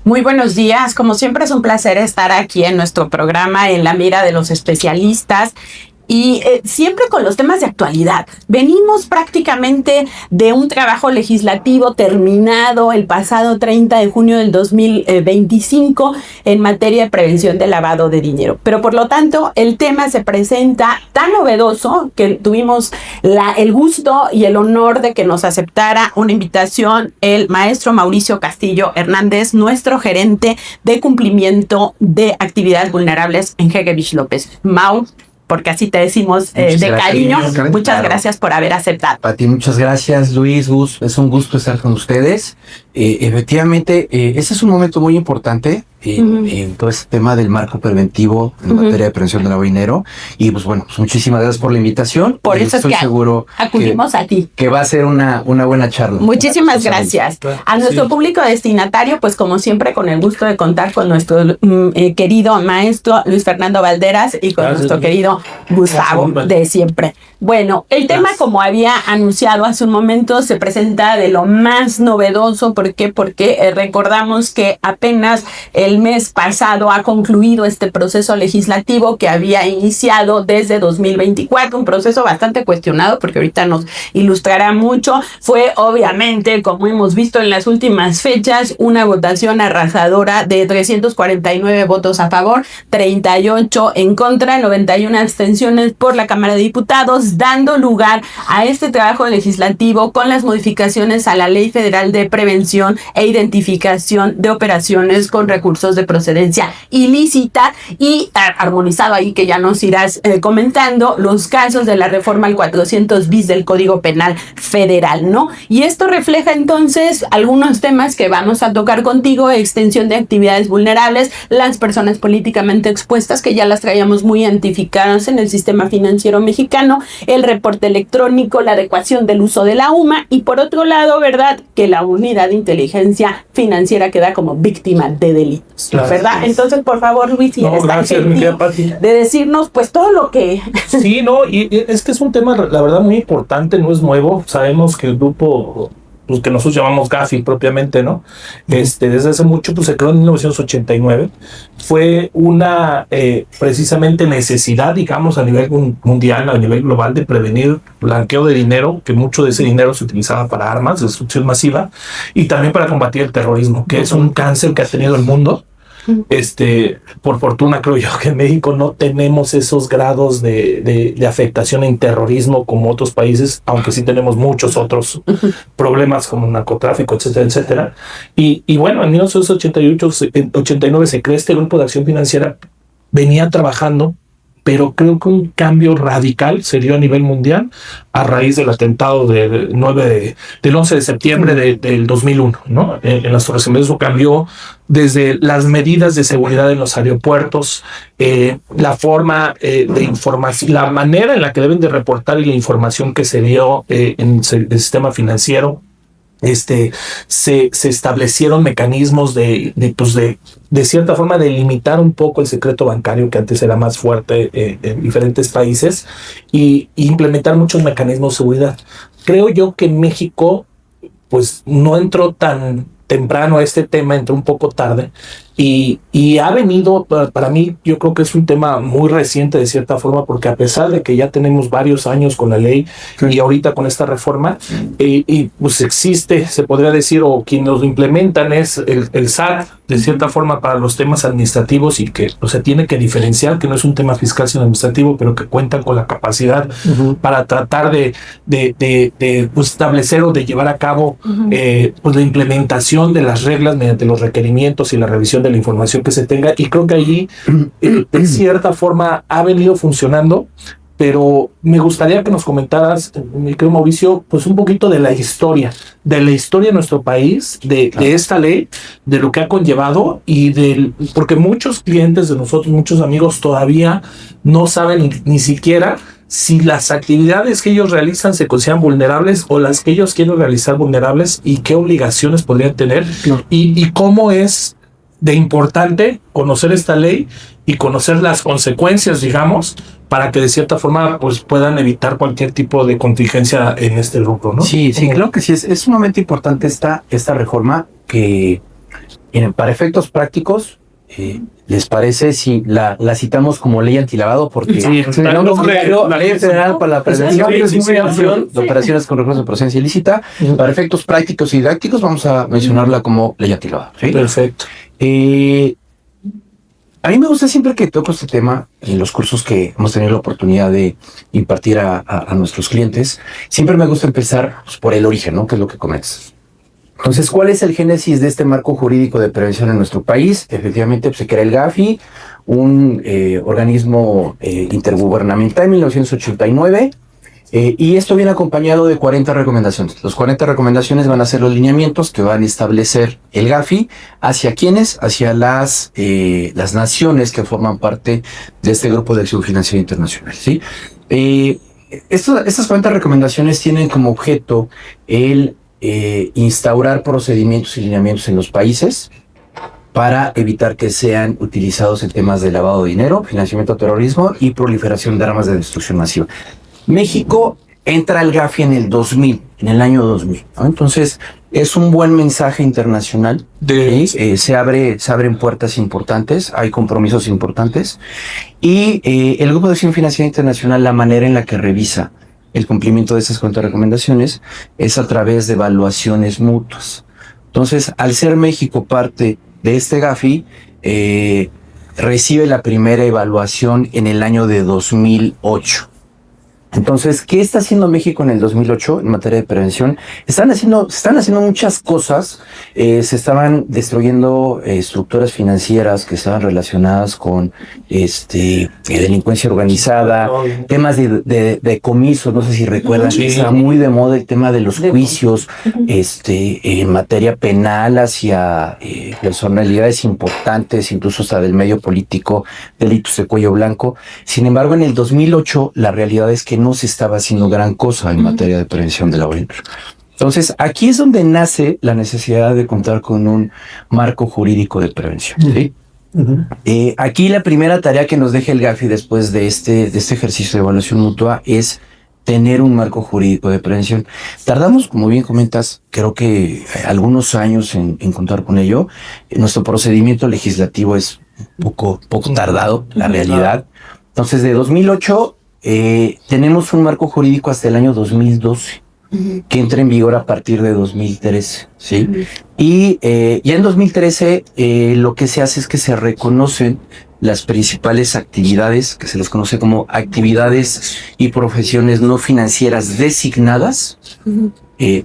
Muy buenos días, como siempre es un placer estar aquí en nuestro programa En la Mira de los Especialistas y siempre con los temas de actualidad. Venimos prácticamente de un trabajo legislativo terminado el pasado 30 de junio del 2025 en materia de prevención del lavado de dinero. Pero por lo tanto, el tema se presenta tan novedoso que tuvimos el gusto y el honor de que nos aceptara una invitación el maestro Mauricio Castillo Hernández, nuestro gerente de cumplimiento de actividades vulnerables en Hegevich López. Mau, porque así te decimos de cariño. Muchas gracias por haber aceptado. A ti muchas gracias, Luis. Es un gusto estar con ustedes. Efectivamente, ese es un momento muy importante en todo este tema del marco preventivo en materia de prevención del lavado de dinero. Y pues bueno, pues muchísimas gracias por la invitación. Por eso estoy seguro acudimos a ti. Que va a ser una buena charla. Muchísimas gracias. A nuestro público destinatario, pues como siempre, con el gusto de contar con nuestro querido maestro Luis Fernando Valderas y con nuestro querido Gustavo de siempre. Bueno, el tema, como había anunciado hace un momento, se presenta de lo más novedoso. ¿Por qué? Porque recordamos que apenas el mes pasado ha concluido este proceso legislativo que había iniciado desde 2024, un proceso bastante cuestionado porque ahorita nos ilustrará mucho. Fue obviamente, como hemos visto en las últimas fechas, una votación arrasadora de 349 votos a favor, 38 en contra, 91 abstenciones por la Cámara de Diputados, dando lugar a este trabajo legislativo con las modificaciones a la Ley Federal de Prevención e Identificación de Operaciones con Recursos de Procedencia Ilícita y armonizado ahí, que ya nos irás comentando, los casos de la reforma al 400 bis del Código Penal Federal, ¿no? Y esto refleja entonces algunos temas que vamos a tocar contigo: extensión de actividades vulnerables, las personas políticamente expuestas, que ya las traíamos muy identificadas en el sistema financiero mexicano, el reporte electrónico, la adecuación del uso de la UMA y por otro lado, ¿verdad?, que la unidad de inteligencia financiera queda como víctima de delitos, ¿verdad? Entonces, por favor, Luis, si eres tan gentil de decirnos pues todo lo que... Sí, no, y es que es un tema, la verdad, muy importante, no es nuevo. Sabemos que el grupo, pues, que nosotros llamamos GAFI propiamente, ¿no? Desde hace mucho, pues se creó en 1989. Fue una precisamente necesidad, digamos, a nivel mundial, a nivel global, de prevenir blanqueo de dinero, que mucho de ese dinero se utilizaba para armas, destrucción masiva, y también para combatir el terrorismo, que es un cáncer que ha tenido el mundo. Por fortuna, creo yo que en México no tenemos esos grados de afectación en terrorismo como otros países, aunque sí tenemos muchos otros problemas como narcotráfico, etcétera, etcétera. Y bueno, en 1988-89 se crea este grupo de acción financiera. Venía trabajando, pero creo que un cambio radical se dio a nivel mundial a raíz del atentado del 11 de septiembre del 2001, ¿no? En las Torres Gemelas. Eso cambió desde las medidas de seguridad en los aeropuertos, la forma de información, la manera en la que deben de reportar y la información que se dio en el sistema financiero. Se establecieron mecanismos de cierta forma de limitar un poco el secreto bancario, que antes era más fuerte en diferentes países, y implementar muchos mecanismos de seguridad. Creo yo que México pues no entró tan temprano a este tema, entró un poco tarde, y ha venido, para mí, yo creo que es un tema muy reciente de cierta forma, porque a pesar de que ya tenemos varios años con la ley y ahorita con esta reforma, y pues existe, se podría decir, o quienes lo implementan es el SAT, de cierta forma, para los temas administrativos, y que se tiene que diferenciar que no es un tema fiscal sino administrativo, pero que cuentan con la capacidad para tratar de pues, establecer o de llevar a cabo pues la implementación de las reglas mediante los requerimientos y la revisión de la información que se tenga, y creo que allí de cierta forma ha venido funcionando. Pero me gustaría que nos comentaras, mi querido Mauricio, pues un poquito de la historia de nuestro país, de esta ley, de lo que ha conllevado, porque muchos clientes de nosotros, muchos amigos todavía no saben ni siquiera si las actividades que ellos realizan se consideran vulnerables o las que ellos quieren realizar vulnerables, y qué obligaciones podrían tener, y cómo es de importante conocer esta ley y conocer las consecuencias, digamos, para que de cierta forma pues puedan evitar cualquier tipo de contingencia en este rubro, ¿no? Sí, creo que sí, es sumamente importante esta reforma que Para efectos prácticos, ¿les parece si la citamos como ley antilavado? Porque Sí, la Ley Federal para la Prevención de Operaciones con Recursos de Procedencia Ilícita. Para efectos prácticos y didácticos vamos a mencionarla como ley antilavado. ¿Sí? Perfecto. A mí me gusta siempre que toco este tema en los cursos que hemos tenido la oportunidad de impartir a nuestros clientes. Siempre me gusta empezar pues, por el origen, ¿no? Que es lo que comentas. Entonces, ¿cuál es el génesis de este marco jurídico de prevención en nuestro país? Efectivamente, pues, se crea el GAFI, un organismo intergubernamental en 1989, y esto viene acompañado de 40 recomendaciones. Los 40 recomendaciones van a ser los lineamientos que van a establecer el GAFI hacia quiénes, hacia las naciones que forman parte de este grupo de acción financiera internacional, ¿sí? Estas 40 recomendaciones tienen como objeto el instaurar procedimientos y lineamientos en los países para evitar que sean utilizados en temas de lavado de dinero, financiamiento al terrorismo y proliferación de armas de destrucción masiva. México entra al GAFI en el 2000, en el año 2000, ¿no? Entonces es un buen mensaje internacional. Se abren puertas importantes, hay compromisos importantes y el Grupo de Acción Financiera Internacional, la manera en la que revisa el cumplimiento de esas 40 recomendaciones es a través de evaluaciones mutuas. Entonces, al ser México parte de este GAFI, recibe la primera evaluación en el año de 2008. Entonces, ¿qué está haciendo México en el 2008 en materia de prevención? Están haciendo muchas cosas. Se estaban destruyendo estructuras financieras que estaban relacionadas con delincuencia organizada, temas de decomiso. No sé si recuerdan, que estaba muy de moda el tema de los juicios en materia penal hacia personalidades importantes, incluso hasta del medio político, delitos de cuello blanco. Sin embargo, en el 2008 la realidad es que no se estaba haciendo gran cosa en materia de prevención de lavado de dinero. Entonces, aquí es donde nace la necesidad de contar con un marco jurídico de prevención, ¿sí? Aquí la primera tarea que nos deja el GAFI después de este ejercicio de evaluación mutua es tener un marco jurídico de prevención. Tardamos, como bien comentas, creo que algunos años en contar con ello. Nuestro procedimiento legislativo es un poco tardado, la realidad. Entonces, de 2008 tenemos un marco jurídico hasta el año 2012, que entra en vigor a partir de 2013, ¿sí? Y ya en 2013 lo que se hace es que se reconocen las principales actividades, que se les conoce como actividades y profesiones no financieras designadas,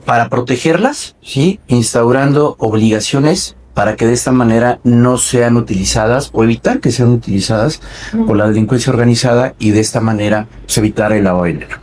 para protegerlas, ¿sí? Instaurando obligaciones para que de esta manera no sean utilizadas o evitar que sean utilizadas por la delincuencia organizada y de esta manera pues, evitar el lavado de dinero.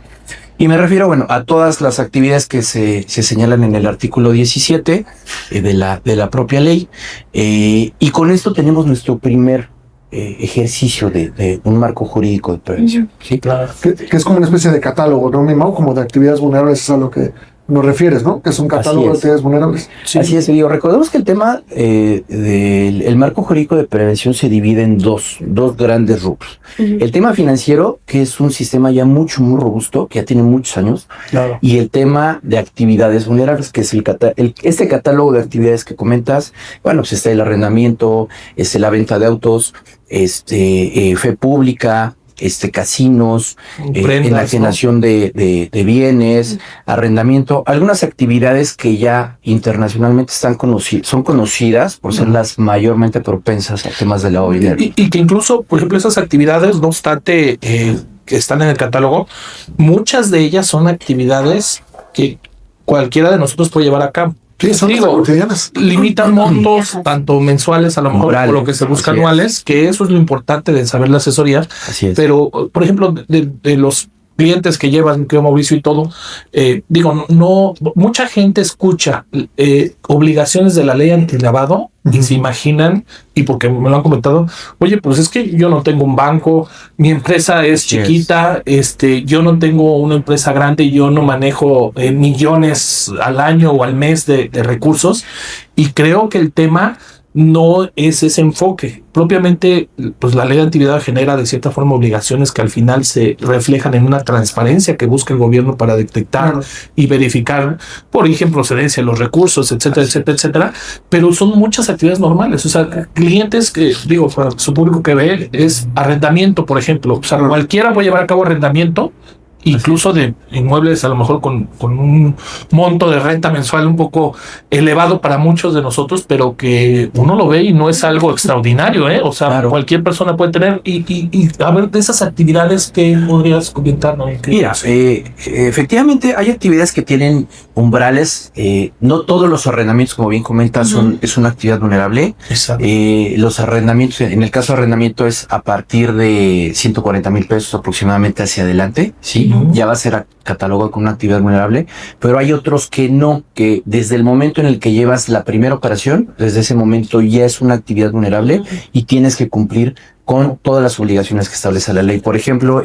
Y me refiero, a todas las actividades que se señalan en el artículo 17 de la propia ley. Y con esto tenemos nuestro primer ejercicio de un marco jurídico de prevención. Sí, claro. Que es como una especie de catálogo, ¿no, mi Mau? Como de actividades vulnerables, es a lo que nos refieres, ¿no? Que es un catálogo de actividades vulnerables. Sí. Así es, recordemos que el tema del marco jurídico de prevención se divide en dos grandes rubros. El tema financiero, que es un sistema ya muy robusto, que ya tiene muchos años, claro. Y el tema de actividades vulnerables, que es este catálogo de actividades que comentas. Pues está el arrendamiento, la venta de autos, fe pública, casinos, enajenación, ¿no? de bienes, arrendamiento, algunas actividades que ya internacionalmente son conocidas por ser las mayormente propensas a temas de lavado de dinero. Y que incluso, por ejemplo, esas actividades, no obstante que están en el catálogo, muchas de ellas son actividades que cualquiera de nosotros puede llevar a cabo. Sí, son cotidianas. Limitan montos, tanto mensuales, a lo mejor, por lo que se busca anuales, que eso es lo importante de saber la asesoría. Así es. Pero, por ejemplo, de los clientes que llevan, creo, Mauricio y todo, no, mucha gente escucha obligaciones de la ley antilavado y se imaginan, y porque me lo han comentado, oye, pues es que yo no tengo un banco, mi empresa es chiquita, yo no tengo una empresa grande, yo no manejo millones al año o al mes de recursos, y creo que el tema no es ese enfoque. Propiamente, pues la ley de actividad genera de cierta forma obligaciones que al final se reflejan en una transparencia que busca el gobierno para detectar y verificar, por ejemplo, procedencia de los recursos, etcétera, etcétera, etcétera. Pero son muchas actividades normales. O sea, clientes que, digo, para su público que ve, es arrendamiento, por ejemplo. O sea, cualquiera puede llevar a cabo arrendamiento, incluso de inmuebles a lo mejor con un monto de renta mensual un poco elevado para muchos de nosotros, pero que uno lo ve y no es algo extraordinario, ¿eh? O sea, cualquier persona puede tener y a ver, de esas actividades que podrías comentar, ¿no? Mira, efectivamente hay actividades que tienen umbrales, no todos los arrendamientos, como bien comentas, es una actividad vulnerable. Exacto. Los arrendamientos, en el caso de arrendamiento es a partir de 140,000 pesos aproximadamente hacia adelante, ¿sí? Ya va a ser catalogado como una actividad vulnerable, pero hay otros que no, que desde el momento en el que llevas la primera operación, desde ese momento ya es una actividad vulnerable y tienes que cumplir con todas las obligaciones que establece la ley. Por ejemplo,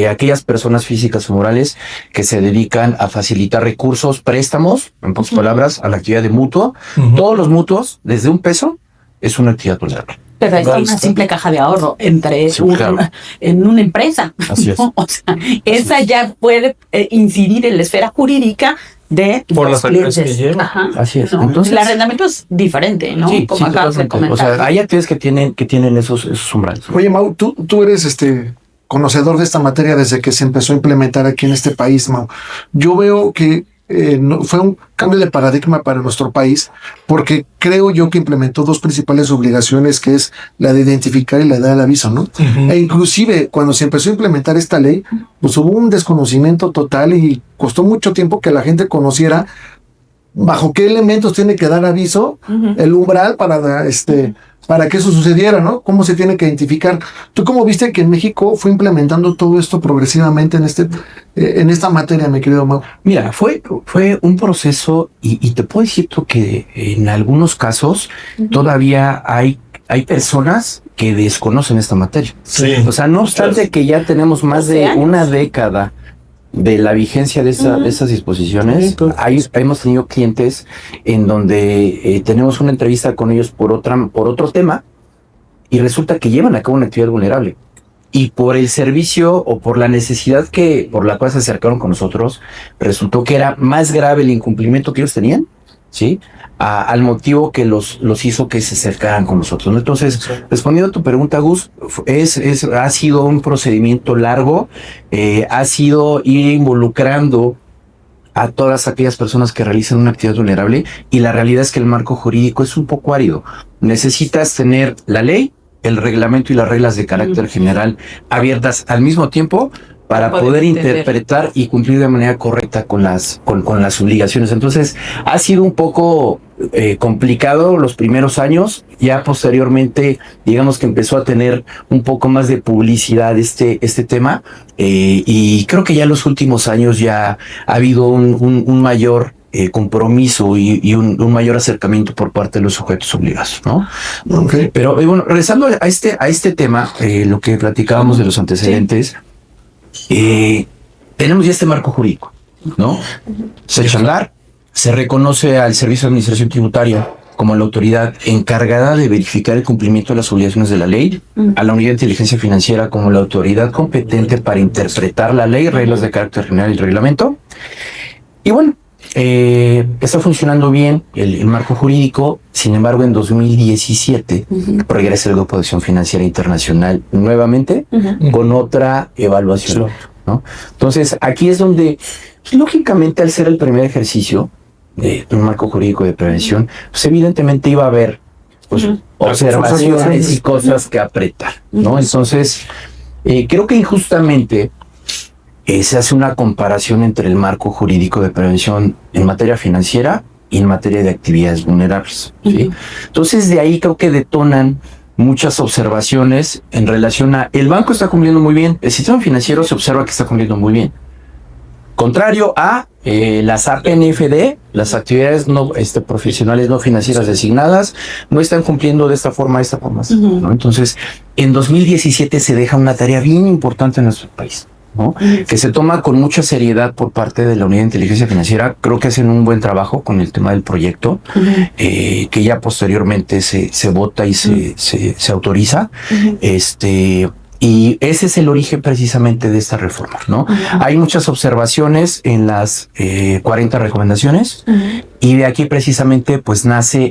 aquellas personas físicas o morales que se dedican a facilitar recursos, préstamos, en pocas palabras, a la actividad de mutuo, todos los mutuos, desde $1, es una actividad vulnerable. Pero es una simple caja de ahorro entre en una empresa. Así es. ¿No? O sea, esa ya puede incidir en la esfera jurídica de por los las clientes. que lleva. Así es. ¿No? Entonces, el arrendamiento es diferente, ¿no? Sí, como acabas de comentar. O sea, hay actividades que tienen esos umbrales. Oye, Mau, tú eres conocedor de esta materia desde que se empezó a implementar aquí en este país, Mau. Yo veo que fue un cambio de paradigma para nuestro país, porque creo yo que implementó dos principales obligaciones, que es la de identificar y la de dar aviso, ¿no? E inclusive cuando se empezó a implementar esta ley, pues hubo un desconocimiento total y costó mucho tiempo que la gente conociera bajo qué elementos tiene que dar aviso, el umbral para que eso sucediera, ¿no? ¿Cómo se tiene que identificar? ¿Tú cómo viste que en México fue implementando todo esto progresivamente en esta materia, mi querido Mau? Mira, fue un proceso y te puedo decir que en algunos casos todavía hay personas que desconocen esta materia. Sí. O sea, no obstante que ya tenemos más de una década de la vigencia de esas disposiciones, hemos tenido clientes en donde tenemos una entrevista con ellos por otro tema y resulta que llevan a cabo una actividad vulnerable y por el servicio o por la necesidad por la cual se acercaron con nosotros, resultó que era más grave el incumplimiento que ellos tenían, ¿sí? Al motivo que los hizo que se acercaran con nosotros, ¿no? Entonces, respondiendo a tu pregunta, Gus, ha sido un procedimiento largo, ha sido ir involucrando a todas aquellas personas que realizan una actividad vulnerable y la realidad es que el marco jurídico es un poco árido. Necesitas tener la ley, el reglamento y las reglas de carácter general abiertas al mismo tiempo para poder interpretar y cumplir de manera correcta con las obligaciones. Entonces, ha sido un poco complicado los primeros años. Ya posteriormente, digamos que empezó a tener un poco más de publicidad este tema. Y creo que ya en los últimos años ya ha habido un mayor compromiso y un mayor acercamiento por parte de los sujetos obligados, ¿no? Okay. Pero bueno, regresando a este tema, lo que platicábamos de los antecedentes, tenemos ya este marco jurídico, ¿no? Se echa a andar, se reconoce al Servicio de Administración Tributaria como la autoridad encargada de verificar el cumplimiento de las obligaciones de la ley, a la Unidad de Inteligencia Financiera como la autoridad competente para interpretar la ley, reglas de carácter general y el reglamento. Y bueno, está funcionando bien el marco jurídico. Sin embargo, en 2017 regresa el Grupo de Acción Financiera Internacional nuevamente con otra evaluación, ¿no? Entonces, aquí es donde, pues, lógicamente, al ser el primer ejercicio de un marco jurídico de prevención, pues evidentemente iba a haber observaciones y cosas que apretar, ¿no? Entonces, creo que injustamente se hace una comparación entre el marco jurídico de prevención en materia financiera y en materia de actividades vulnerables, ¿sí? Entonces, de ahí creo que detonan muchas observaciones en relación a el banco está cumpliendo muy bien, el sistema financiero se observa que está cumpliendo muy bien. Contrario a las APNFD, las actividades no profesionales no financieras designadas, no están cumpliendo de esta forma, ¿no? Entonces, en 2017 se deja una tarea bien importante en nuestro país. ¿no? Que se toma con mucha seriedad por parte de la Unidad de Inteligencia Financiera. Creo que hacen un buen trabajo con el tema del proyecto, que ya posteriormente se vota y se autoriza. Y ese es el origen precisamente de esta reforma, ¿no? Hay muchas observaciones en las 40 recomendaciones y de aquí precisamente pues nace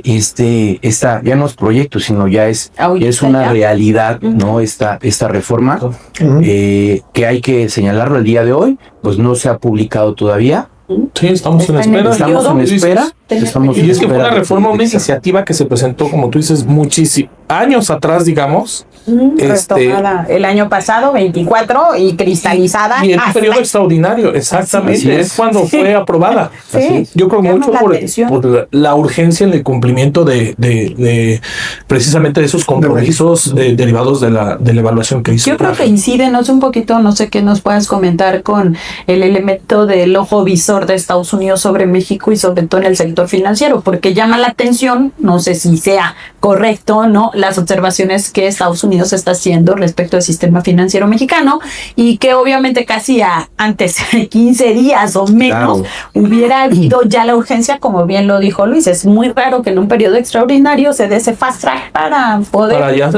ya no es proyecto, sino ya es una realidad, ¿no? Esta reforma que hay que señalarlo el día de hoy, pues no se ha publicado todavía. Sí, estamos en espera. Y es que fue una reforma, una iniciativa que se presentó, como tú dices, muchísimos años atrás, digamos. Retomada el año pasado, 24, y cristalizada. Y en un periodo extraordinario, exactamente. Es cuando fue aprobada. Sí, yo creo mucho por la urgencia en el cumplimiento de precisamente de esos compromisos derivados de la evaluación que hizo. Yo creo que incídenos un poquito, no sé qué nos puedas comentar con el elemento del ojo visor de Estados Unidos sobre México y sobre todo en el sector financiero, porque llama la atención, no sé si sea correcto o no, las observaciones que Estados Unidos está haciendo respecto al sistema financiero mexicano y que obviamente casi antes de 15 días o menos hubiera habido ya la urgencia, como bien lo dijo Luis. Es muy raro que en un periodo extraordinario se dé ese fast track para poder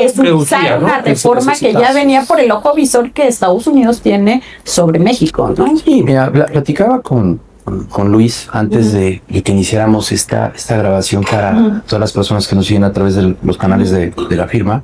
despresurizar una reforma que ya venía por el ojo visor que Estados Unidos tiene sobre México, ¿no? Sí, mira, platicaba con Luis antes de que iniciáramos esta grabación para todas las personas que nos siguen a través de los canales de la firma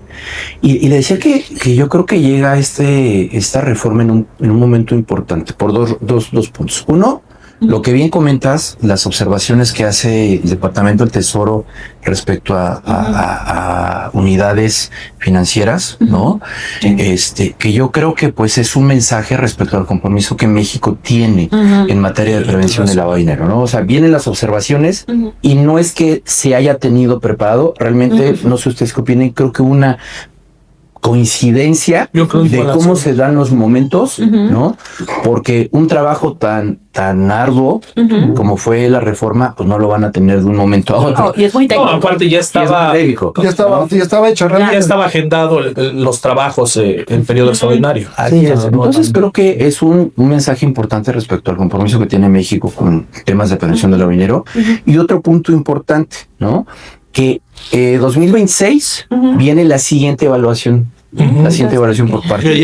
y le decía que yo creo que llega esta reforma en un momento importante por dos puntos. Uno, lo que bien comentas, las observaciones que hace el Departamento del Tesoro respecto a unidades financieras, ¿no? Que yo creo que pues es un mensaje respecto al compromiso que México tiene en materia de prevención del lavado de dinero, ¿no? O sea, vienen las observaciones y no es que se haya tenido preparado, realmente, no sé ustedes qué opinen, creo que una coincidencia de cómo se dan los momentos, ¿no? Porque un trabajo tan arduo como fue la reforma, pues no lo van a tener de un momento a otro. Y es muy técnico. No, aparte ya estaba hecho, ya estaba agendado los trabajos en periodo extraordinario. Así es. Entonces creo que es un mensaje importante respecto al compromiso que tiene México con temas de prevención del lavado de dinero. Y otro punto importante, ¿no? Que 2026 viene la siguiente evaluación. La siguiente evaluación por parte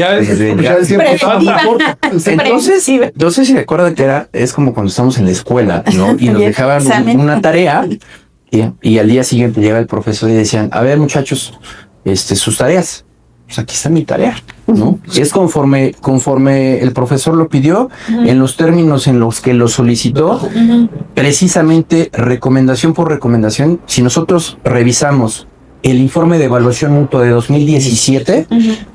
entonces, no sé si recuerdan que es como cuando estamos en la escuela, ¿no? Y nos dejaban una tarea y al día siguiente llega el profesor y decían, a ver muchachos, sus tareas. Pues aquí está mi tarea, ¿no? Es conforme el profesor lo pidió, en los términos en los que lo solicitó, precisamente recomendación por recomendación. Si nosotros revisamos el informe de evaluación mutua de 2017,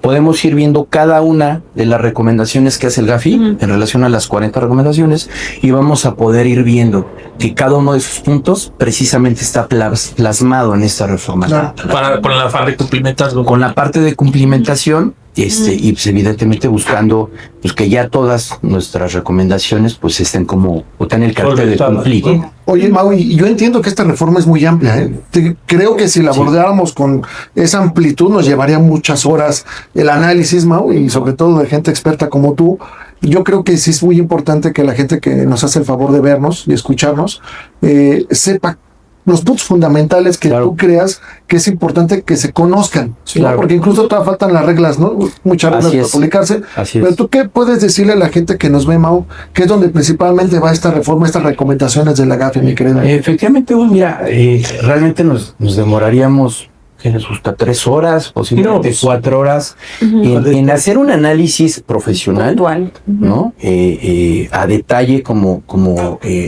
podemos ir viendo cada una de las recomendaciones que hace el GAFI en relación a las 40 recomendaciones y vamos a poder ir viendo que cada uno de esos puntos precisamente está plasmado en esta reforma. Con la parte de cumplimentación. Con la parte de cumplimentación y pues evidentemente buscando pues que ya todas nuestras recomendaciones pues estén como o tengan el carácter de cumplir. Oye, Mau, y yo entiendo que esta reforma es muy amplia, ¿eh? Creo que si la abordáramos con esa amplitud nos llevaría muchas horas el análisis, Mau, y sobre todo de gente experta como tú. Yo creo que sí es muy importante que la gente que nos hace el favor de vernos y escucharnos sepa los puntos fundamentales que tú creas que es importante que se conozcan, ¿no? Porque incluso todavía faltan las reglas, ¿no? Muchas reglas para publicarse. Pero tú, ¿qué puedes decirle a la gente que nos ve, Mau, que es donde principalmente va esta reforma, estas recomendaciones de la GAFI, mi querido? Efectivamente, mira, realmente nos demoraríamos, ¿qué les gusta? 3 horas, posiblemente 4 horas, en hacer un análisis profesional, ¿no? A detalle como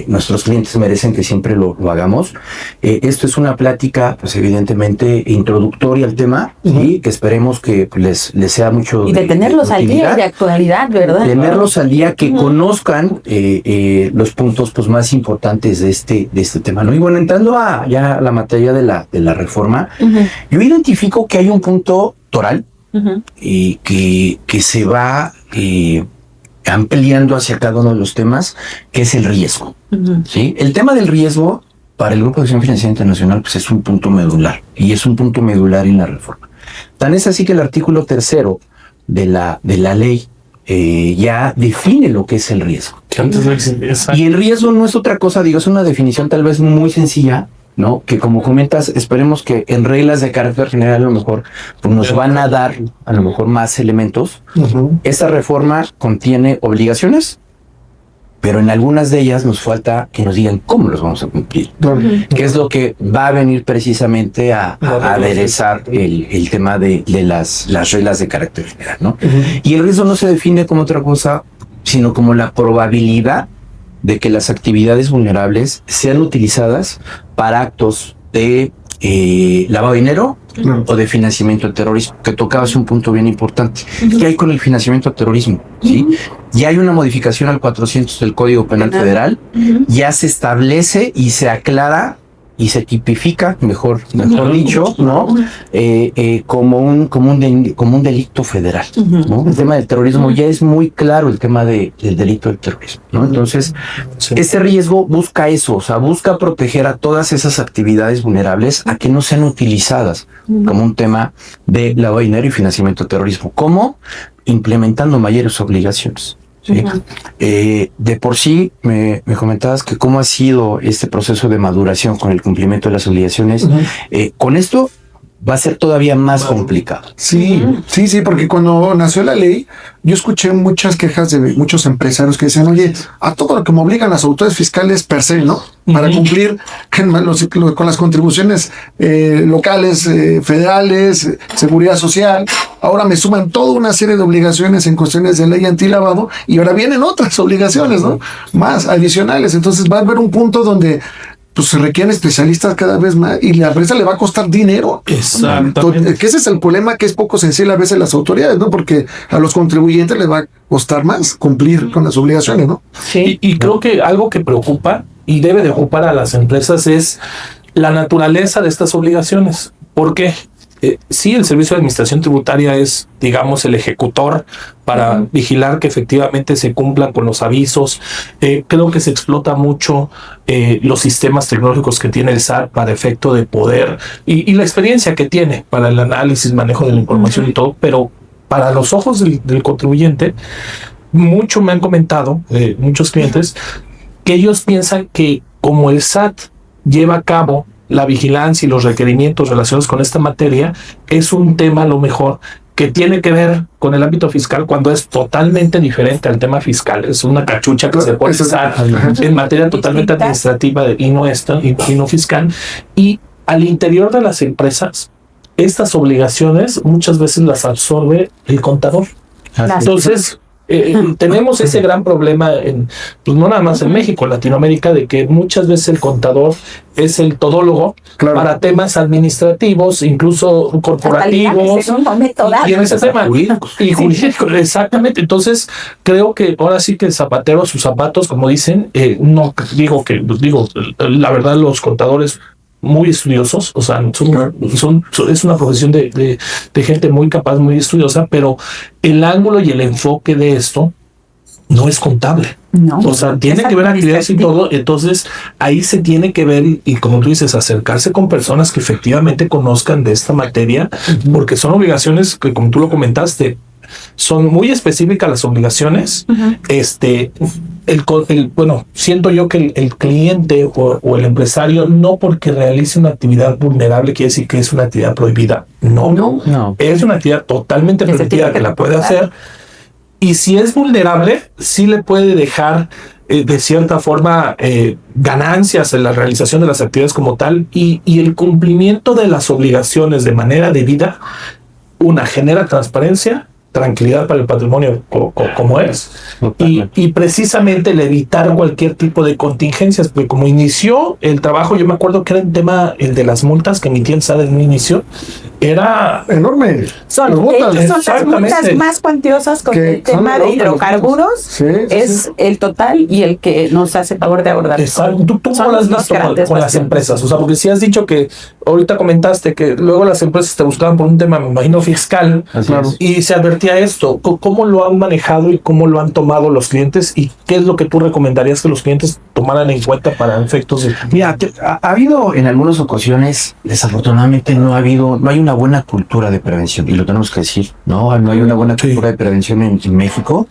nuestros clientes merecen que siempre lo hagamos. Esto es una plática, pues evidentemente, introductoria al tema, ¿sí? Que esperemos que les sea mucho y de tenerlos al día, de actualidad, ¿verdad? Tenerlos al día, que conozcan los puntos pues más importantes de este tema, ¿no? Y bueno, entrando ya a la materia de la reforma, yo identifico que hay un punto toral que se va ampliando hacia cada uno de los temas, que es el riesgo. ¿Sí? El tema del riesgo para el Grupo de Acción Financiera Internacional pues es un punto medular, y es un punto medular en la reforma. Tan es así que el artículo 3 de la ley ya define lo que es el riesgo. Que antes no existía. Y el riesgo no es otra cosa, digo, es una definición tal vez muy sencilla, ¿no? Que como comentas, esperemos que en reglas de carácter general a lo mejor pues nos van a dar a lo mejor más elementos. Esta reforma contiene obligaciones, pero en algunas de ellas nos falta que nos digan cómo los vamos a cumplir. Que es lo que va a venir precisamente a aderezar el tema de las reglas de carácter general, ¿no? Y el riesgo no se define como otra cosa, sino como la probabilidad de que las actividades vulnerables sean utilizadas para actos de lavado de dinero o de financiamiento del terrorismo, que tocabas un punto bien importante. ¿Qué hay con el financiamiento del terrorismo? ¿Sí? Ya hay una modificación al 400 del Código Penal Federal, ya se establece y se aclara y se tipifica, mejor dicho, ¿no? Como un delito federal, ¿no? El tema del terrorismo ya es muy claro, el tema del delito del terrorismo, ¿no? Entonces, este riesgo busca eso, o sea, busca proteger a todas esas actividades vulnerables a que no sean utilizadas como un tema de lavado de dinero y financiamiento del terrorismo. ¿Cómo? Implementando mayores obligaciones. ¿Sí? De por sí me comentabas que cómo ha sido este proceso de maduración con el cumplimiento de las obligaciones. Con esto va a ser todavía más complicado. Sí, porque cuando nació la ley, yo escuché muchas quejas de muchos empresarios que decían, oye, a todo lo que me obligan las autoridades fiscales per se, ¿no? Para cumplir con las contribuciones locales, federales, seguridad social. Ahora me suman toda una serie de obligaciones en cuestiones de ley antilavado y ahora vienen otras obligaciones, ¿no? Más adicionales. Entonces va a haber un punto donde pues se requieren especialistas cada vez más y la empresa le va a costar dinero. Exactamente. Que ese es el problema, que es poco sensible a veces las autoridades, ¿no? Porque a los contribuyentes les va a costar más cumplir con las obligaciones, ¿no? Sí. Y creo que algo que preocupa y debe de ocupar a las empresas es la naturaleza de estas obligaciones. ¿Por qué? Sí, el Servicio de Administración Tributaria es, digamos, el ejecutor para vigilar que efectivamente se cumplan con los avisos. Creo que se explota mucho los sistemas tecnológicos que tiene el SAT para efecto de poder y la experiencia que tiene para el análisis, manejo de la información y todo, pero para los ojos del contribuyente, mucho me han comentado, muchos clientes, que ellos piensan que como el SAT lleva a cabo la vigilancia y los requerimientos relacionados con esta materia, es un tema a lo mejor que tiene que ver con el ámbito fiscal cuando es totalmente diferente al tema fiscal. Es una cachucha que se puede usar en materia totalmente administrativa y no fiscal. Y al interior de las empresas, estas obligaciones muchas veces las absorbe el contador. Entonces, tenemos ese gran problema pues no nada más en México, en Latinoamérica, de que muchas veces el contador es el todólogo para temas administrativos, incluso corporativos, y en ese tema jurídicos, exactamente. Entonces creo que ahora sí que el zapatero a sus zapatos, como dicen, no digo la verdad, los contadores muy estudiosos, o sea, es una profesión de gente muy capaz, muy estudiosa, pero el ángulo y el enfoque de esto no es contable. No, o sea, tiene que ver actividades y todo, entonces ahí se tiene que ver y como tú dices, acercarse con personas que efectivamente conozcan de esta materia, porque son obligaciones que, como tú lo comentaste, son muy específicas las obligaciones. Bueno, siento yo que el cliente o el empresario, no porque realice una actividad vulnerable quiere decir que es una actividad prohibida. No. Es una actividad totalmente permitida que la puede hacer. Y si es vulnerable, sí le puede dejar de cierta forma ganancias en la realización de las actividades como tal, y el cumplimiento de las obligaciones de manera debida, genera transparencia, tranquilidad para el patrimonio como es, y precisamente el evitar cualquier tipo de contingencias, porque como inició el trabajo, yo me acuerdo que era el de las multas que emitía el SAT en un inicio, era enorme. Son las multas más cuantiosas con el tema de hidrocarburos, el total y el que nos hace favor de abordar. Exacto. ¿Tú cómo lo has visto con las empresas? O sea, porque si has dicho que ahorita comentaste que luego las empresas te buscaban por un tema, me imagino, fiscal, y se advertía comprometía a esto. ¿Cómo lo han manejado y cómo lo han tomado los clientes? ¿Y qué es lo que tú recomendarías que los clientes tomaran en cuenta para efectos de... Mira, ha habido en algunas ocasiones, desafortunadamente no hay una buena cultura de prevención, y lo tenemos que decir, no hay una buena cultura de prevención en México.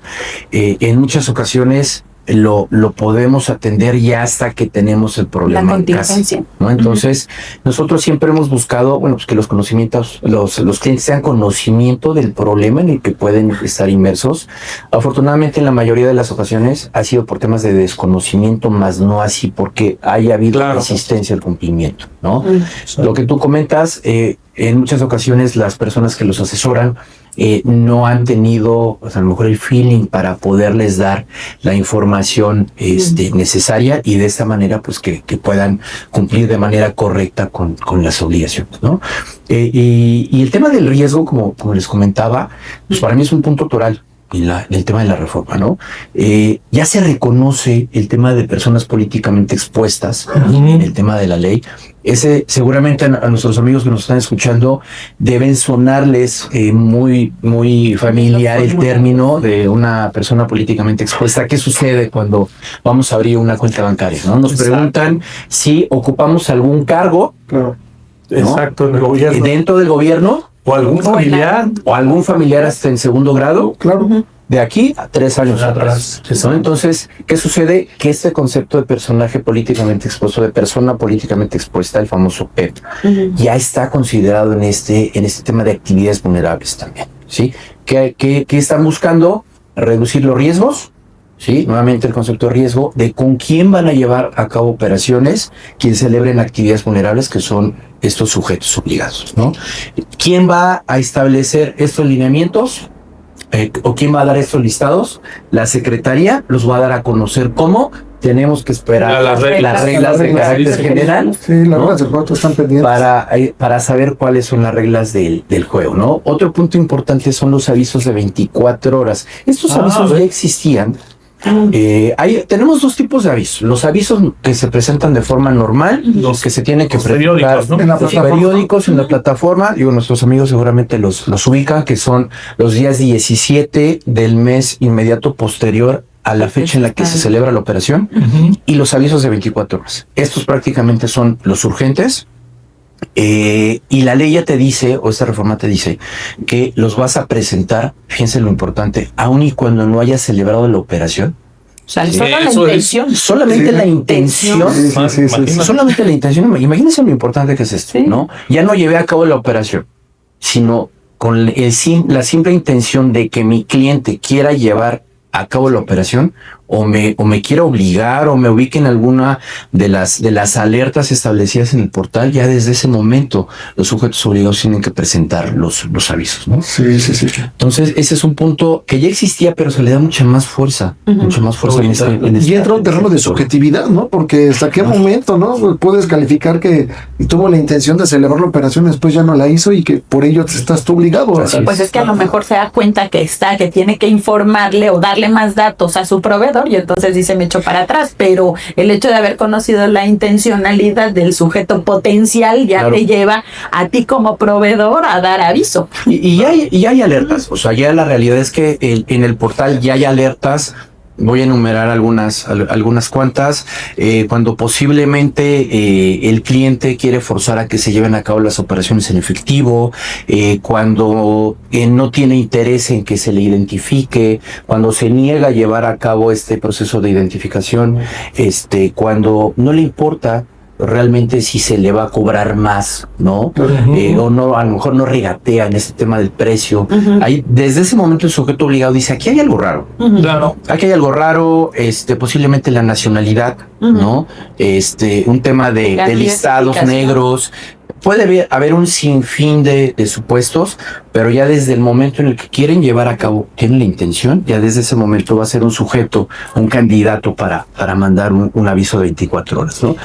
En muchas ocasiones lo podemos atender ya hasta que tenemos el problema. La contingencia. ¿No? Entonces, nosotros siempre hemos buscado, pues que los conocimientos, los clientes tengan conocimiento del problema en el que pueden estar inmersos. Afortunadamente, en la mayoría de las ocasiones ha sido por temas de desconocimiento, más no así porque haya habido resistencia al cumplimiento, ¿no? Lo que tú comentas, en muchas ocasiones las personas que los asesoran no han tenido, a lo mejor, el feeling para poderles dar la información necesaria, y de esta manera pues que puedan cumplir de manera correcta con las obligaciones, ¿no? Y el tema del riesgo, como les comentaba, pues para mí es un punto toral. Y el tema de la reforma, ¿no? Ya se reconoce el tema de personas políticamente expuestas, el tema de la ley. Ese seguramente a nuestros amigos que nos están escuchando deben sonarles muy, muy familiar el término de una persona políticamente expuesta. ¿Qué sucede cuando vamos a abrir una cuenta bancaria, ¿no? Nos preguntan si ocupamos algún cargo, ¿no? Exacto, en el gobierno. Dentro del gobierno. O algún familiar. O algún familiar hasta en segundo grado. Claro. De aquí a 3 años atrás. ¿No? Entonces, ¿qué sucede? Que este concepto de personaje políticamente expuesto, de persona políticamente expuesta, el famoso PEP, ya está considerado en este tema de actividades vulnerables también, ¿sí? ¿Qué están buscando? Reducir los riesgos, ¿sí? Nuevamente el concepto de riesgo, de con quién van a llevar a cabo operaciones, quien celebren actividades vulnerables, que son estos sujetos obligados, ¿no? ¿Quién va a establecer estos lineamientos? ¿O quién va a dar estos listados? La Secretaría los va a dar a conocer. ¿Cómo? Tenemos que esperar las reglas de carácter general. Sí, las reglas del juego están pendientes. Para saber cuáles son las reglas del juego, ¿no? Otro punto importante son los avisos de 24 horas. Estos avisos ya existían. Tenemos 2 tipos de avisos: los avisos que se presentan de forma normal, los que se tienen que presentar periódicos en la plataforma. Digo, nuestros amigos seguramente los ubican, que son los días 17 del mes inmediato posterior a la fecha en la que se celebra la operación, y los avisos de 24 horas. Estos prácticamente son los urgentes. Y la ley ya te dice, o esta reforma te dice, que los vas a presentar, fíjense lo importante, aun y cuando no hayas celebrado la operación. O sea, solo la intención. Solamente la intención. Solamente la intención. Imagínense lo importante que es esto, ¿no? Ya no llevé a cabo la operación, sino con la simple intención de que mi cliente quiera llevar a cabo la operación, o me quiera obligar, o me ubique en alguna de las alertas establecidas en el portal. Ya desde ese momento los sujetos obligados tienen que presentar los avisos, ¿no? Sí. Entonces ese es un punto que ya existía, pero se le da mucha más fuerza, mucha más fuerza en este. Y entra un terreno de subjetividad, ¿no? Porque hasta qué momento, ¿no? Puedes calificar que tuvo la intención de celebrar la operación, después ya no la hizo, y que por ello estás tú obligado. Pues es que a lo mejor se da cuenta que tiene que informarle o darle más datos a su proveedor, y entonces dice, me echo para atrás. Pero el hecho de haber conocido la intencionalidad del sujeto potencial ya te lleva a ti como proveedor a dar aviso. Y ya hay alertas. O sea, ya la realidad es que en el portal ya hay alertas. Voy a enumerar algunas cuantas. Cuando posiblemente el cliente quiere forzar a que se lleven a cabo las operaciones en efectivo, cuando no tiene interés en que se le identifique, cuando se niega a llevar a cabo este proceso de identificación, cuando no le importa realmente si se le va a cobrar más, ¿no? O no, a lo mejor no regatea en este tema del precio. Ahí, desde ese momento el sujeto obligado dice, aquí hay algo raro. Claro. Aquí hay algo raro, posiblemente la nacionalidad, ¿no? Un tema de listados negros. Puede haber un sinfín de supuestos, pero ya desde el momento en el que quieren llevar a cabo, tienen la intención, ya desde ese momento va a ser un sujeto, un candidato para mandar un aviso de 24 horas, ¿no?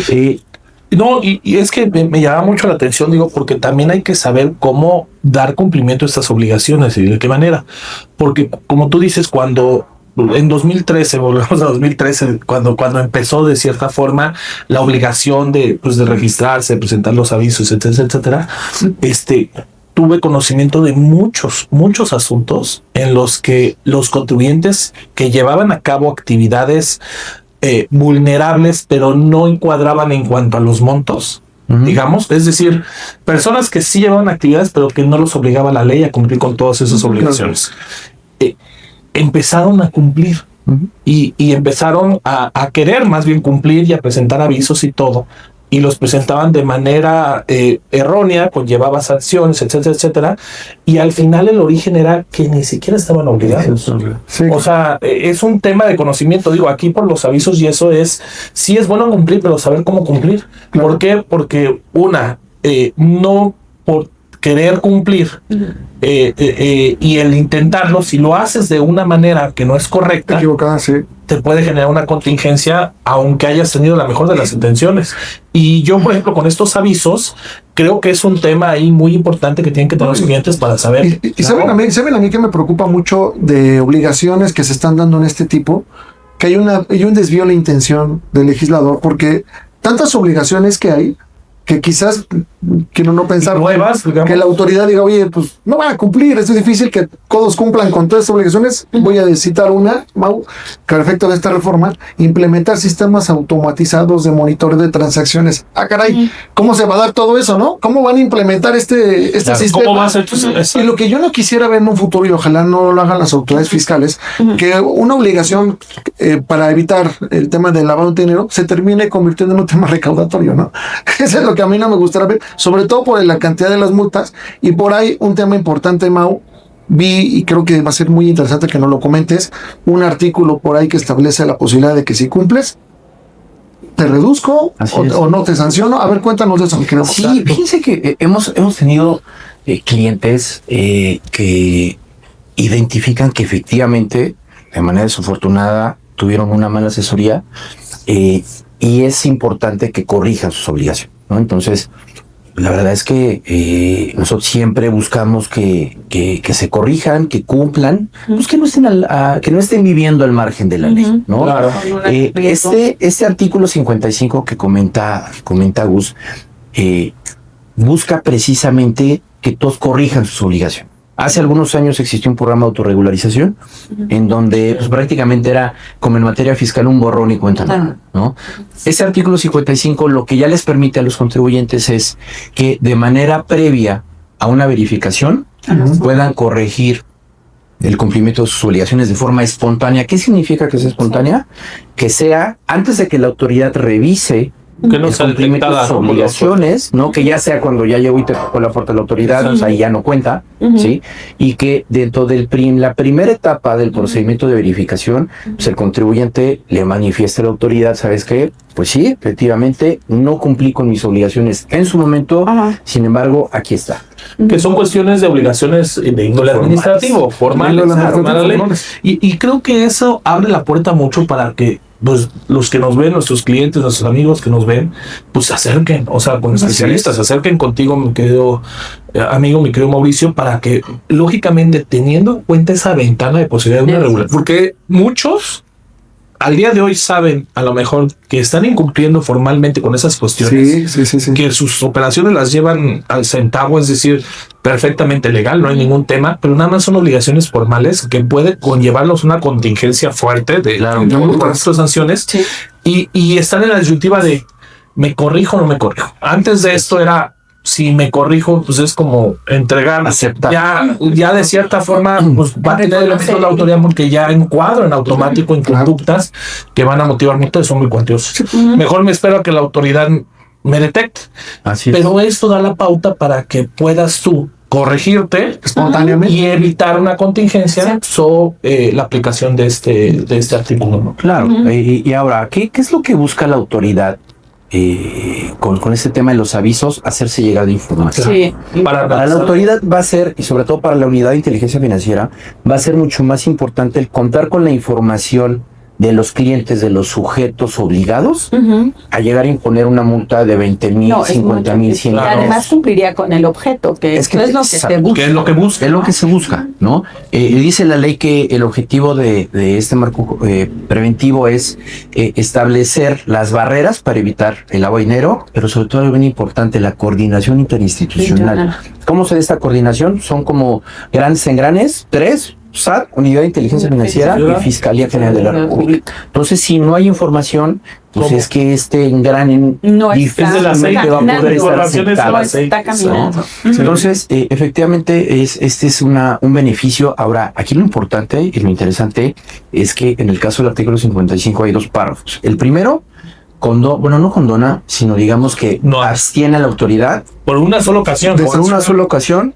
Sí. No, y es que me llama mucho la atención, digo, porque también hay que saber cómo dar cumplimiento a estas obligaciones y de qué manera. Porque, como tú dices, cuando en 2013, volvemos a 2013, cuando empezó de cierta forma la obligación de registrarse, presentar los avisos, etcétera, tuve conocimiento de muchos asuntos en los que los contribuyentes que llevaban a cabo actividades vulnerables, pero no encuadraban en cuanto a los montos, digamos, es decir, personas que sí llevaban actividades, pero que no los obligaba la ley a cumplir con todas esas obligaciones. Empezaron a cumplir y empezaron a querer más bien cumplir y a presentar avisos y todo. Y los presentaban de manera errónea, conllevaba sanciones, etcétera, etcétera. Y al final el origen era que ni siquiera estaban obligados. Sí. O sea, es un tema de conocimiento. Digo, aquí por los avisos y eso sí es bueno cumplir, pero saber cómo cumplir. Claro. ¿Por qué? Porque no por querer cumplir y el intentarlo, si lo haces de una manera que no es correcta, equivocada, sí, te puede generar una contingencia, aunque hayas tenido la mejor de las intenciones. Y yo, por ejemplo, con estos avisos, creo que es un tema ahí muy importante que tienen que tener los clientes para saber. Y saben a mí que me preocupa mucho de obligaciones que se están dando en este tipo, que hay un desvío en la intención del legislador, porque tantas obligaciones que hay, que quizás quiero no pensar nuevas, que la autoridad diga, oye, pues no van a cumplir, es difícil que todos cumplan con todas estas obligaciones. Voy a citar una, Mau, que al efecto de esta reforma, implementar sistemas automatizados de monitoreo de transacciones. Ah, caray, ¿cómo se va a dar todo eso, no? ¿Cómo van a implementar este sistema? ¿Cómo va a ser eso? Y lo que yo no quisiera ver en un futuro, y ojalá no lo hagan las autoridades fiscales, que una obligación para evitar el tema del lavado de dinero se termine convirtiendo en un tema recaudatorio, ¿no? Eso es lo que a mí no me gustaría ver, sobre todo por la cantidad de las multas. Y por ahí un tema importante, Mau, vi, y creo que va a ser muy interesante que nos lo comentes, un artículo por ahí que establece la posibilidad de que si cumples, te reduzco o no te sanciono. A ver, cuéntanos de eso. Sí, fíjense que hemos tenido clientes que identifican que efectivamente, de manera desafortunada, tuvieron una mala asesoría y es importante que corrijan sus obligaciones, ¿no? Entonces, la verdad es que nosotros siempre buscamos que se corrijan, que cumplan, pues que no estén viviendo al margen de la ley, ¿no? Claro. Este artículo 55 que comenta Gus, busca precisamente que todos corrijan sus obligaciones. Hace algunos años existió un programa de autorregularización en donde pues, prácticamente era, como en materia fiscal, un borrón y cuenta nueva, ¿no? Ese artículo 55 lo que ya les permite a los contribuyentes es que de manera previa a una verificación puedan corregir el cumplimiento de sus obligaciones de forma espontánea. ¿Qué significa que sea espontánea? Que sea antes de que la autoridad revise que no se cumplimiento de sus obligaciones, ¿no? Que ya sea cuando ya llegó y te tocó la puerta de la autoridad, pues ahí ya no cuenta, ¿sí? Y que dentro de la primera etapa del procedimiento de verificación, pues el contribuyente le manifiesta a la autoridad, ¿sabes qué? Pues sí, efectivamente, no cumplí con mis obligaciones en su momento, sin embargo, aquí está. Que son cuestiones de obligaciones de índole administrativo, formales. Y creo que eso abre la puerta mucho para que pues los que nos ven, nuestros clientes, nuestros amigos que nos ven, pues se acerquen, o sea, con especialistas, se acerquen contigo, mi querido amigo, mi querido Mauricio, para que, lógicamente, teniendo en cuenta esa ventana de posibilidad de una regulación, porque muchos al día de hoy saben, a lo mejor, que están incumpliendo formalmente con esas cuestiones, sí. Que sus operaciones las llevan al centavo, es decir, perfectamente legal, no hay ningún tema, pero nada más son obligaciones formales que puede conllevarlos una contingencia fuerte de estas sanciones, y están en la disyuntiva de ¿me corrijo o no me corrijo? Antes de esto era, si me corrijo, pues es como entregar, ya de cierta forma, pues va a tener el efecto de la autoridad porque ya encuadro en automático en conductas que van a motivar multas, son muy cuantiosas. Mejor me espero a que la autoridad me detecte. Pero esto da la pauta para que puedas tú corregirte espontáneamente y evitar una contingencia sobre la aplicación de este artículo, ¿no? Claro. Y ahora, ¿qué es lo que busca la autoridad? Con este tema de los avisos, hacerse llegar de información. Sí. Para la autoridad va a ser, y sobre todo para la unidad de inteligencia financiera, va a ser mucho más importante el contar con la información de los clientes, de los sujetos obligados, a llegar a imponer una multa de 20,000, 50,000, 100,000. Y además cumpliría con el objeto, que es lo que se busca. ¿Qué es lo que busca? Es lo que se busca, ¿no? Dice la ley que el objetivo de este marco preventivo es establecer las barreras para evitar el lavado de dinero, pero sobre todo algo bien importante, la coordinación interinstitucional. ¿Cómo se da esta coordinación? Son como grandes engranes, 3: SAT, Unidad de Inteligencia Financiera, y Fiscalía General de la República. Entonces, si no hay información, pues es que este engrane difícilmente va a poder estar aceptado. Entonces, efectivamente, este es un beneficio. Ahora, aquí lo importante y lo interesante es que en el caso del artículo 55 hay 2 párrafos. El primero, no condona, sino digamos que abstiene a la autoridad por una sola ocasión.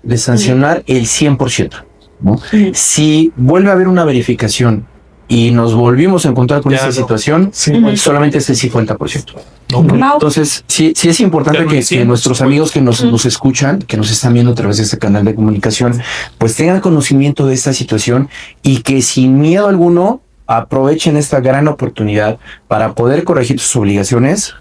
De sancionar el 100%. ¿no? Si vuelve a haber una verificación y nos volvimos a encontrar con esa situación, solamente es el 50%. Entonces, sí es importante que nuestros amigos que nos escuchan, que nos están viendo a través de este canal de comunicación, pues tengan conocimiento de esta situación y que sin miedo alguno aprovechen esta gran oportunidad para poder corregir sus obligaciones.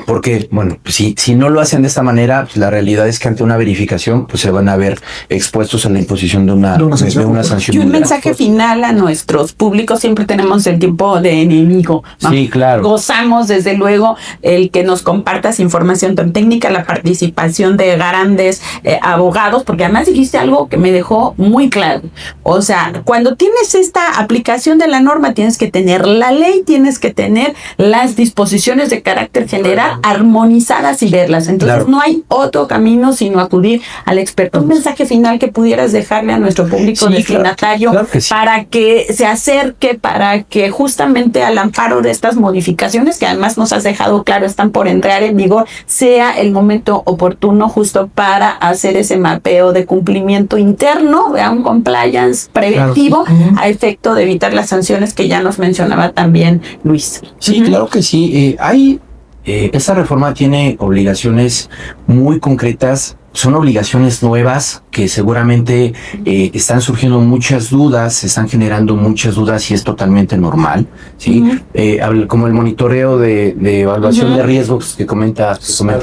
Porque, bueno, pues si no lo hacen de esta manera, pues la realidad es que ante una verificación, pues se van a ver expuestos a la imposición de una sanción. Y un mensaje final a nuestros públicos: siempre tenemos el tiempo de enemigo, ¿no? Sí, claro. Gozamos, desde luego, el que nos compartas información tan técnica, la participación de grandes abogados, porque además dijiste algo que me dejó muy claro. O sea, cuando tienes esta aplicación de la norma, tienes que tener la ley, tienes que tener las disposiciones de carácter general armonizadas y verlas. Entonces no hay otro camino sino acudir al experto. Un mensaje final que pudieras dejarle a nuestro público destinatario, claro que sí, para que se acerque, para que justamente al amparo de estas modificaciones, que además nos has dejado claro están por entrar en vigor, sea el momento oportuno justo para hacer ese mapeo de cumplimiento interno, un compliance preventivo, a efecto de evitar las sanciones que ya nos mencionaba también Luis. Sí, claro que sí. Esta reforma tiene obligaciones muy concretas, son obligaciones nuevas que seguramente están surgiendo muchas dudas, se están generando muchas dudas y es totalmente normal, ¿sí? Como el monitoreo de evaluación de riesgos que comenta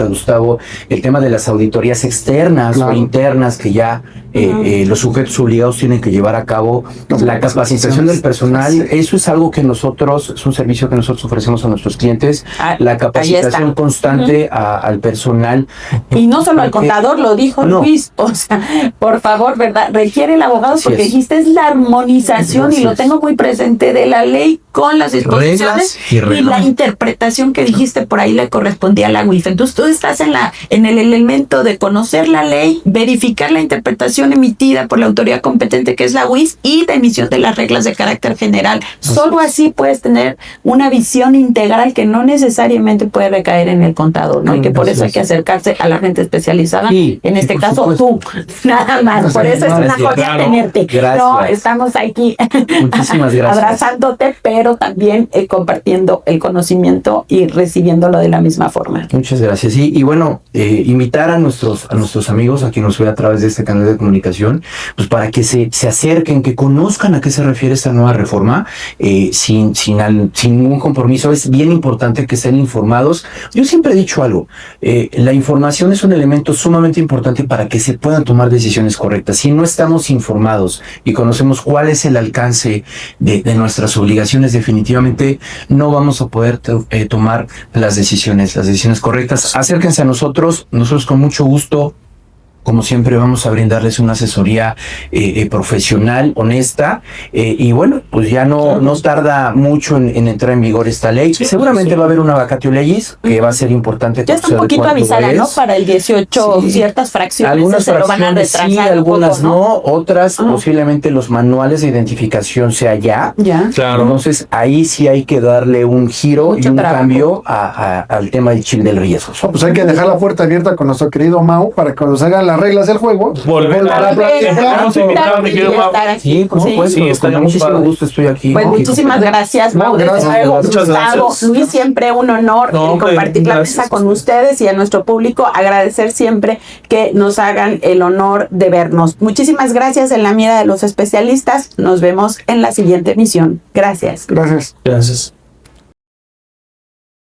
Gustavo, el tema de las auditorías externas o internas que ya los sujetos obligados tienen que llevar a cabo, la capacitación del personal, eso es algo que nosotros, es un servicio que nosotros ofrecemos a nuestros clientes, la capacitación constante al personal. Y no solo al contador, lo dijo Luis, o sea, por favor, ¿verdad? Requiere el abogado, porque dijiste es la armonización, y lo tengo muy presente, de la ley con las disposiciones y la interpretación que dijiste por ahí le correspondía a la UIF. Entonces tú estás en el elemento de conocer la ley, verificar la interpretación emitida por la autoridad competente, que es la UIF, y la emisión de las reglas de carácter general. Solo así puedes tener una visión integral que no necesariamente puede recaer en el contador, ¿no? Y que por eso hay que acercarse a la gente especializada. En este caso, tú, nada más. Por eso es una joya tenerte. Gracias. No, estamos aquí Muchísimas gracias. Abrazándote, pero también compartiendo el conocimiento y recibiéndolo de la misma forma. Muchas gracias. Y bueno, invitar a nuestros amigos, a quien nos ve a través de este canal de comunicación, pues para que se acerquen, que conozcan a qué se refiere esta nueva reforma, sin ningún compromiso. Es bien importante que estén informados. Yo siempre he dicho algo, la información es un elemento sumamente importante para que se puedan tomar decisiones correctas. Si no estamos informados y conocemos cuál es el alcance de nuestras obligaciones, definitivamente no vamos a poder tomar las decisiones correctas. Acérquense a nosotros con mucho gusto. Como siempre, vamos a brindarles una asesoría profesional, honesta, y bueno, pues ya no tarda mucho en entrar en vigor esta ley. Seguramente va a haber una vacatio legis que va a ser importante. Ya está un poquito avisada, ¿no? Para el 18, ciertas fracciones algunas se lo van a retrasar. Sí, algunas poco, ¿no? Otras posiblemente los manuales de identificación sea ya. Claro. Entonces ahí sí hay que darle un giro y un cambio al tema del chip del riesgo. Pues hay que dejar la puerta abierta con nuestro querido Mau para que cuando se haga la las reglas del juego. Volver a platicar, mi querido Mau. Sí, por supuesto, Sí, con estaría muchísimo padre. gusto estoy aquí. Pues muchísimas gracias, Mau. No, gracias, Desde luego, muchas Gustavo, gracias. Luis, siempre un honor No, hombre, compartir la gracias. mesa con ustedes y a nuestro público agradecer siempre que nos hagan el honor de vernos. Muchísimas gracias en la mira de los especialistas. Nos vemos en la siguiente emisión. Gracias. Gracias. Gracias.